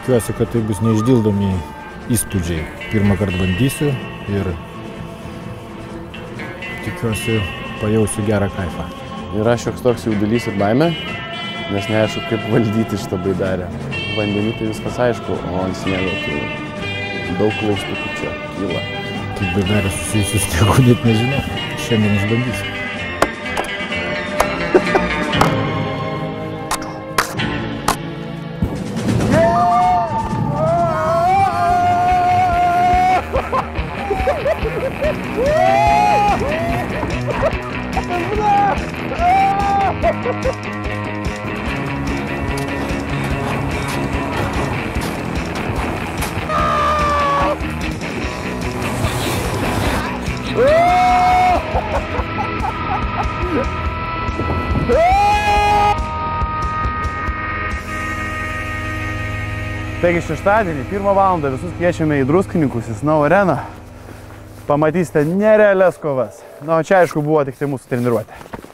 Tikiuosi, kad tai bus neišdildomi įspūdžiai. Pirmą kartą bandysiu ir tikiuosi pajausiu gerą kaifą. Yra šioks toks jaudulys ir baimė, nes neaišku, kaip valdyti šitą baidarę. Vandenį tai viskas aišku, o ant sniego tai daug klaustukų čia kyla. Kaip baidarė susijusius tiekų net nežinau. Šiandien išbandysiu. Taigi šeštadienį, 1 valandą visus kviečiame į Druskininkus, į Snow areną. Pamatysite nerealias kovas. Na, o čia aišku buvo tik tai mūsų treniruotė.